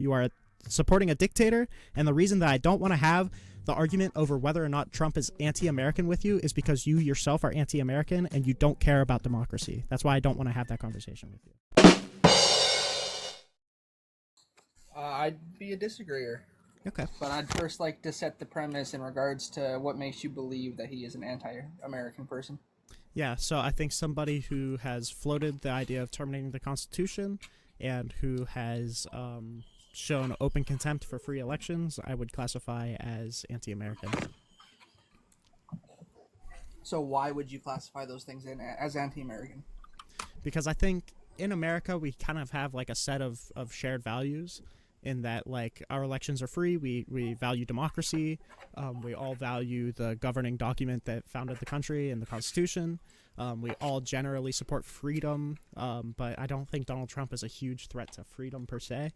You are supporting a dictator, and the reason that I don't want to have the argument over whether or not Trump is anti-American with you is because you yourself are anti-American and you don't care about democracy. That's why I don't want to have that conversation with you. I'd be a disagreeer. Okay. But I'd first like to set the premise in regards to what makes you believe that he is an anti-American person. Yeah, so I think somebody who has floated the idea of terminating the Constitution and who has shown open contempt for free elections, I would classify as anti-American. So why would you classify those things as anti-American? Because I think in America we kind of have like a set of shared values in that, like, our elections are free, we value democracy, we all value the governing document that founded the country and the Constitution, we all generally support freedom, but I don't think Donald Trump is a huge threat to freedom per se.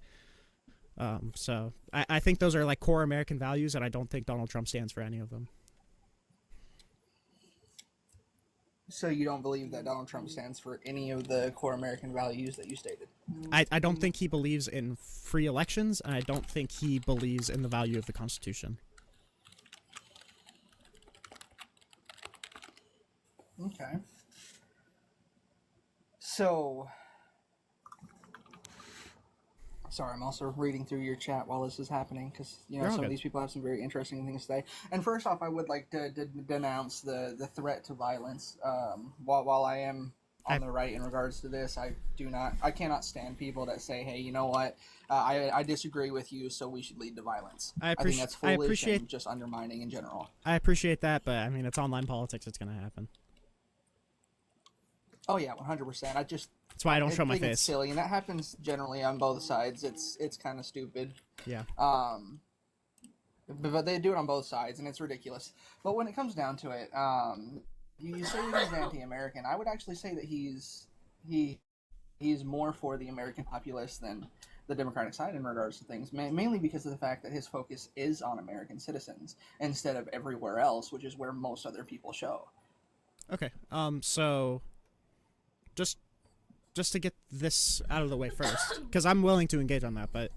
So I think those are like core American values, and I don't think Donald Trump stands for any of them. So you don't believe that Donald Trump stands for any of the core American values that you stated? I don't think he believes in free elections, and I don't think he believes in the value of the Constitution. Okay. So, sorry, I'm also reading through your chat while this is happening because, you know, some of these people have some very interesting things to say. And first off, I would like to denounce the threat to violence. While I am on the right in regards to this, I cannot stand people that say, hey, you know what, I disagree with you, so we should lead to violence. I think that's foolish and just undermining in general. I appreciate that, but I mean, it's online politics, it's going to happen. Oh yeah, 100%. That's why I don't show my face. It's silly, and that happens generally on both sides. It's kind of stupid. Yeah. But they do it on both sides, and it's ridiculous. But when it comes down to it, you say that he's anti-American. I would actually say that he's more for the American populace than the Democratic side in regards to things, mainly because of the fact that his focus is on American citizens instead of everywhere else, which is where most other people show. Okay. So just to get this out of the way first, because I'm willing to engage on that, but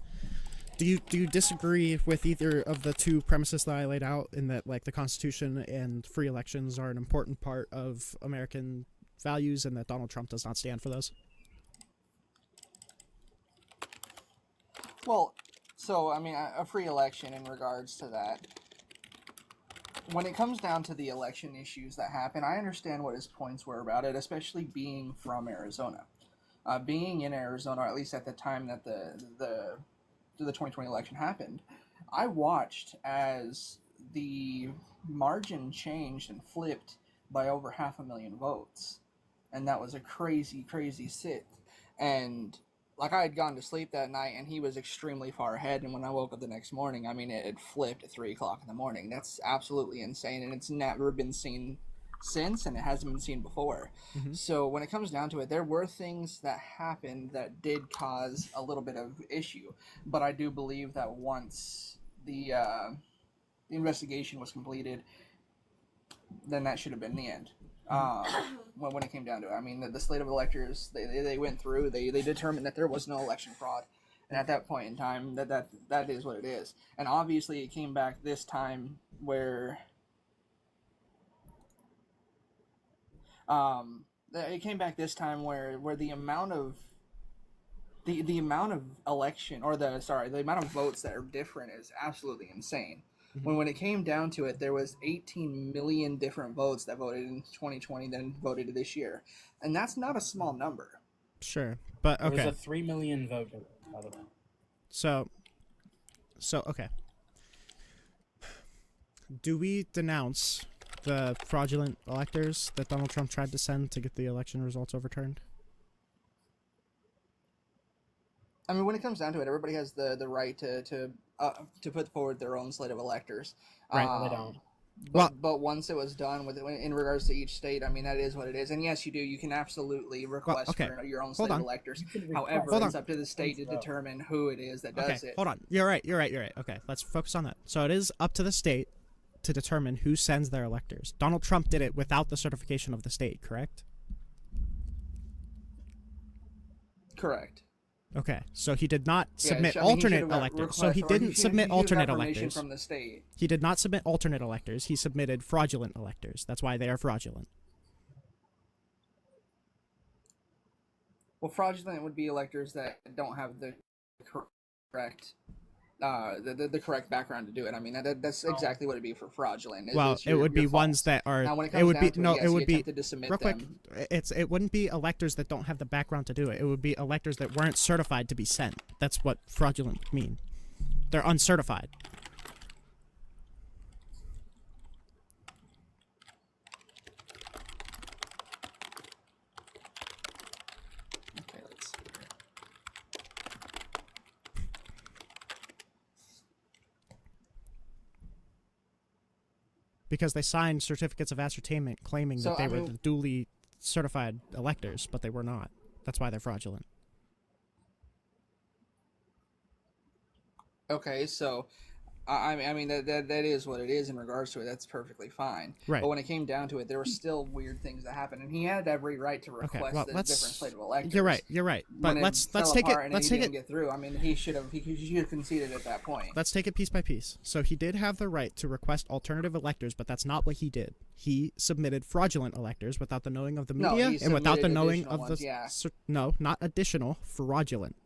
do you disagree with either of the two premises that I laid out, in that, like, the Constitution and free elections are an important part of American values and that Donald Trump does not stand for those? Well, so, I mean, a free election in regards to that, when it comes down to the election issues that happen, I understand what his points were about it, especially being from Arizona. Being in Arizona, or at least at the time that the 2020 election happened, I watched as the margin changed and flipped by over 500,000 votes. And that was a crazy, crazy sit. And like, I had gone to sleep that night, and he was extremely far ahead. And when I woke up the next morning, I mean, it had flipped at 3 o'clock in the morning. That's absolutely insane, and it's never been seen since, and it hasn't been seen before. Mm-hmm. So when it comes down to it, there were things that happened that did cause a little bit of issue. But I do believe that once the investigation was completed, then that should have been the end. When it came down to it, I mean, the slate of electors, they went through, they determined that there was no election fraud, and at that point in time, that is what it is. And obviously, it came back this time where the amount of the amount of election, or the amount of votes that are different is absolutely insane. Mm-hmm. When it came down to it, there was 18 million different votes that voted in 2020 than voted this year. And that's not a small number. Sure. But okay. There was a 3 million vote, by the way. So okay. Do we denounce the fraudulent electors that Donald Trump tried to send to get the election results overturned? I mean, when it comes down to it, everybody has the right to put forward their own slate of electors. Right, they don't. But once it was done with it, in regards to each state, I mean, that is what it is. And yes, you do. You can absolutely request for your own slate of electors. However, it's up to the state to determine who it is that does it. Hold on. You're right. Okay, let's focus on that. So it is up to the state to determine who sends their electors. Donald Trump did it without the certification of the state, correct? Correct. Okay, so he did not Yeah, submit I mean, he alternate should have electors. So he requested- or didn't should- submit he should have alternate got permission electors. from the state. He did not submit alternate electors. He submitted fraudulent electors. That's why they are fraudulent. Well, fraudulent would be electors that don't have the correct the correct background to do it. I mean, that's exactly what it'd be for fraudulent. Well, it would be ones that are. Now, when it It comes would down be to no. it, yes, It he would be attempted to submit real quick. them. It wouldn't be electors that don't have the background to do it. It would be electors that weren't certified to be sent. That's what fraudulent mean. They're uncertified. Okay, let's see here. Because they signed certificates of ascertainment claiming So, that they I were mean- the duly certified electors, but they were not. That's why they're fraudulent. Okay, so I mean that is what it is in regards to it. That's perfectly fine. Right. But when it came down to it, there were still weird things that happened, and he had every right to request well, the let's- different slate of electors. You're right. You're right. But When it let's fell take it. apart and Let's he take didn't it. get through. I mean, he should have conceded at that point. Let's take it piece by piece. So he did have the right to request alternative electors, but that's not what he did. He submitted fraudulent electors without the knowing of the No, media he and without the submitted knowing additional of ones, the. yeah. No, not additional. Fraudulent.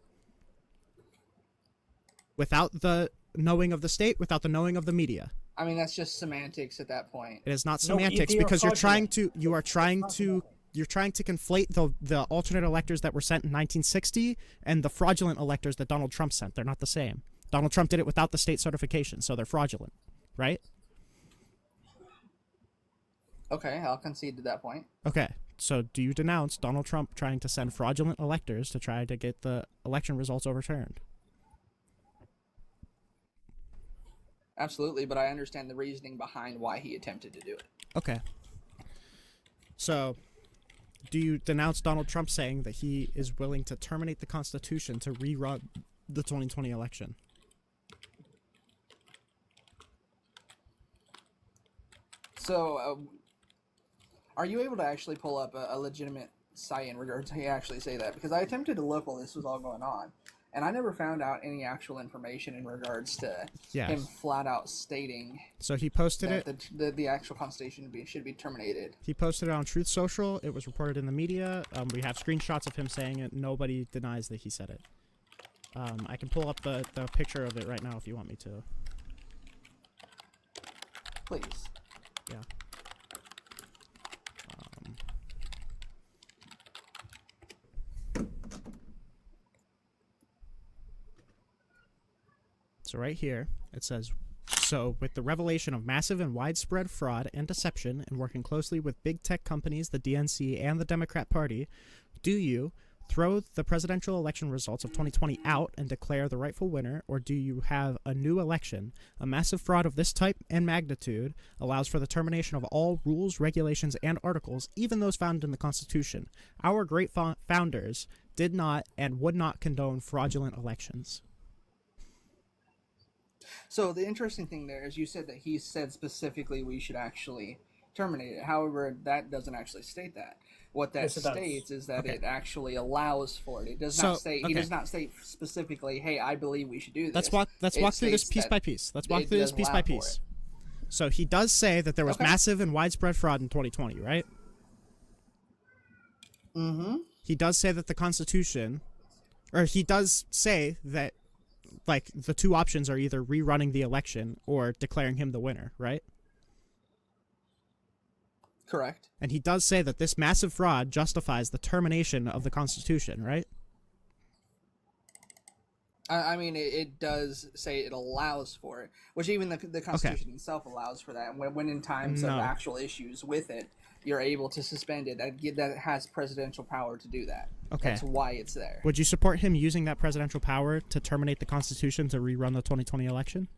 Without the knowing of the state, without the knowing of the media. I mean, that's just semantics at that point. It is not No, semantics they are because you're trying fraudulent. to. You are trying to. You're trying to conflate the alternate electors that were sent in 1960 and the fraudulent electors that Donald Trump sent. They're not the same. Donald Trump did it without the state certification, so they're fraudulent, right? Okay, I'll concede to that point. Okay, so do you denounce Donald Trump trying to send fraudulent electors to try to get the election results overturned? Absolutely, but I understand the reasoning behind why he attempted to do it. Okay. So, do you denounce Donald Trump saying that he is willing to terminate the Constitution to rerun the 2020 election? So, are you able to actually pull up a legitimate site in regards to actually say that? Because I attempted to look while this was all going on, and I never found out any actual information in regards to Yes. him flat out stating So he posted that it. the actual Constitution should be terminated. He posted it on Truth Social. It was reported in the media. We have screenshots of him saying it. Nobody denies that he said it. I can pull up the picture of it right now if you want me to. Please. Yeah. So right here, it says, so with the revelation of massive and widespread fraud and deception and working closely with big tech companies, the DNC, and the Democrat Party, do you throw the presidential election results of 2020 out and declare the rightful winner, or do you have a new election? A massive fraud of this type and magnitude allows for the termination of all rules, regulations, and articles, even those found in the Constitution. Our great founders did not and would not condone fraudulent elections. So the interesting thing there is you said that he said specifically we should actually terminate it. However, that doesn't actually state that. What that Yes, it does. states is that Okay. it actually allows for it. It does So, not say. He okay. does not state specifically, "Hey, I believe we should do this." Let's walk It through this states piece that by piece. Let's walk it through this does piece allow by for piece. it. So he does say that there was Okay. massive and widespread fraud in 2020, right? Mm-hmm. He does say that the Constitution, or he does say that, like, the two options are either rerunning the election or declaring him the winner, right? Correct. And he does say that this massive fraud justifies the termination of the Constitution, right? I mean, it does say it allows for it, which even the Constitution itself allows for that. When in times No. of actual issues with it, you're able to suspend it. That has presidential power to do that. Okay. That's why it's there. Would you support him using that presidential power to terminate the Constitution to rerun the 2020 election?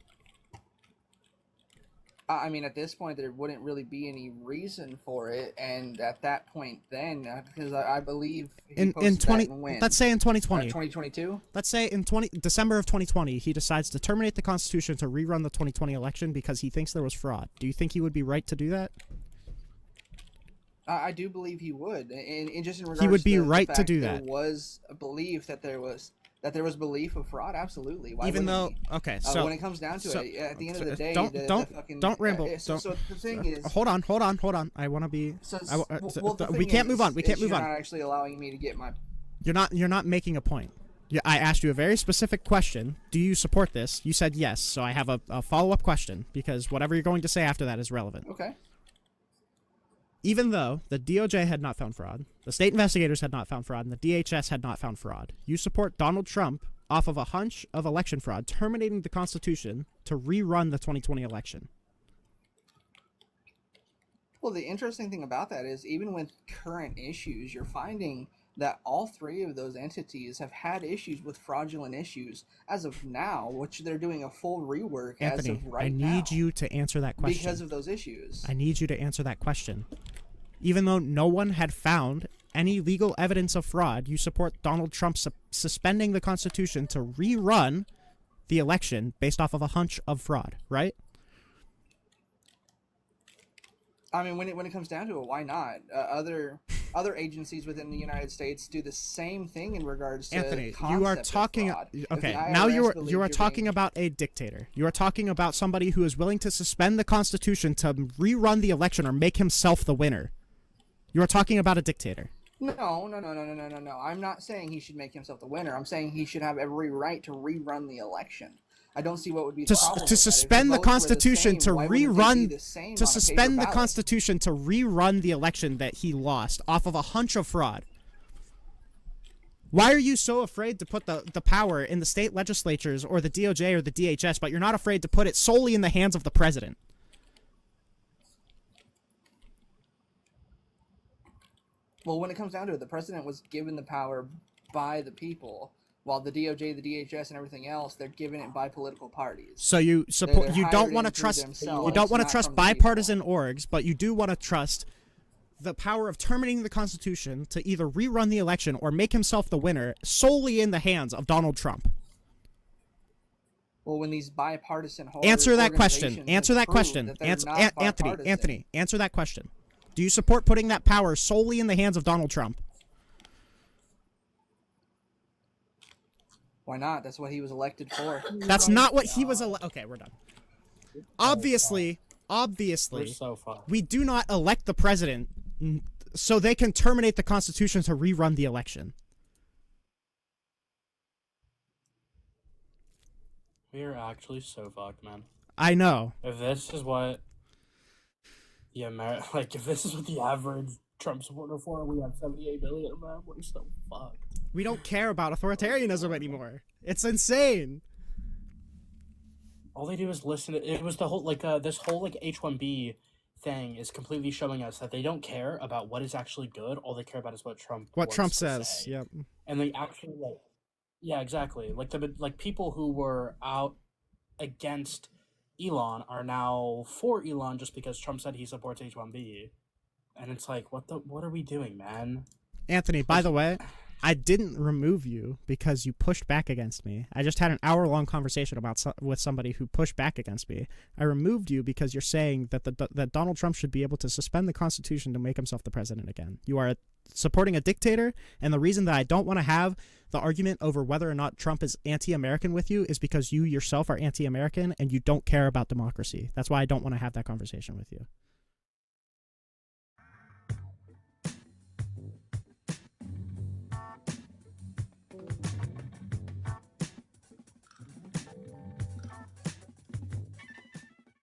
I mean, at this point, there wouldn't really be any reason for it, and at that point, then because I believe he In posted 20, that in when? let's say in 2020. 2022. Let's say in December of 2020, he decides to terminate the Constitution to rerun the 2020 election because he thinks there was fraud. Do you think he would be right to do that? I do believe he would, and just in regards He would be to right the to fact do there that. was a belief that there That there was belief of fraud, absolutely. Why Even though, wouldn't he? okay, so when it comes down to it, at the end of the day, don't ramble. So the thing is, hold on. I want to be. We can't move on. We can't move on. You're not actually allowing me to get my. You're not making a point. I asked you a very specific question. Do you support this? You said yes. So I have a follow-up question because whatever you're going to say after that is relevant. Okay. Even though the DOJ had not found fraud, the state investigators had not found fraud, and the DHS had not found fraud, you support Donald Trump off of a hunch of election fraud, terminating the Constitution to rerun the 2020 election. Well, the interesting thing about that is even with current issues, you're finding that all three of those entities have had issues with fraudulent issues as of now, which they're doing a full rework Anthony, as of right now. I need you to answer that question. Because of those issues. I need you to answer that question. Even though no one had found any legal evidence of fraud, you support Donald Trump suspending the Constitution to rerun the election based off of a hunch of fraud, right? I mean, when it comes down to it, why not? Other agencies within the United States do the same thing in regards to Anthony, concept you are of talking. fraud. Okay, If the now IRS you are talking about a dictator. You are talking about somebody who is willing to suspend the Constitution to rerun the election or make himself the winner. You are talking about a dictator. No. I'm not saying he should make himself the winner. I'm saying he should have every right to rerun the election. I don't see what would be the problem to suspend the Constitution to rerun the Constitution to rerun the election that he lost off of a hunch of fraud. Why are you so afraid to put the power in the state legislatures or the DOJ or the DHS, but you're not afraid to put it solely in the hands of the president? Well, when it comes down to it, the president was given the power by the people, while the DOJ, the DHS, and everything else, they're given it by political parties. So you support. You don't want to trust. You don't want to trust bipartisan orgs, but you do want to trust the power of terminating the Constitution to either rerun the election or make himself the winner solely in the hands of Donald Trump. Well, when these bipartisan answer that question. Answer that question. Anthony, answer that question. Do you support putting that power solely in the hands of Donald Trump? Why not? That's what he was elected for. That's not what he was okay, we're done. Obviously, We're so far. we do not elect the president so they can terminate the Constitution to rerun the election. We are actually so fucked, man. I know. If this is what if this is what the average Trump supporter for, we have 78 billion, man. We're so fucked. We don't care about authoritarianism anymore. It's insane. All they do is listen to it. Was the whole this whole H1B thing is completely showing us that they don't care about what is actually good. All they care about is what Trump says. Say. Yep. And they actually yeah, exactly. People who were out against Elon are now for Elon just because Trump said he supports H1B. And it's like, what are we doing, man? Anthony, by the way, I didn't remove you because you pushed back against me. I just had an hour-long conversation with somebody who pushed back against me. I removed you because you're saying that that Donald Trump should be able to suspend the Constitution to make himself the president again. You are supporting a dictator, and the reason that I don't want to have the argument over whether or not Trump is anti-American with you is because you yourself are anti-American and you don't care about democracy. That's why I don't want to have that conversation with you.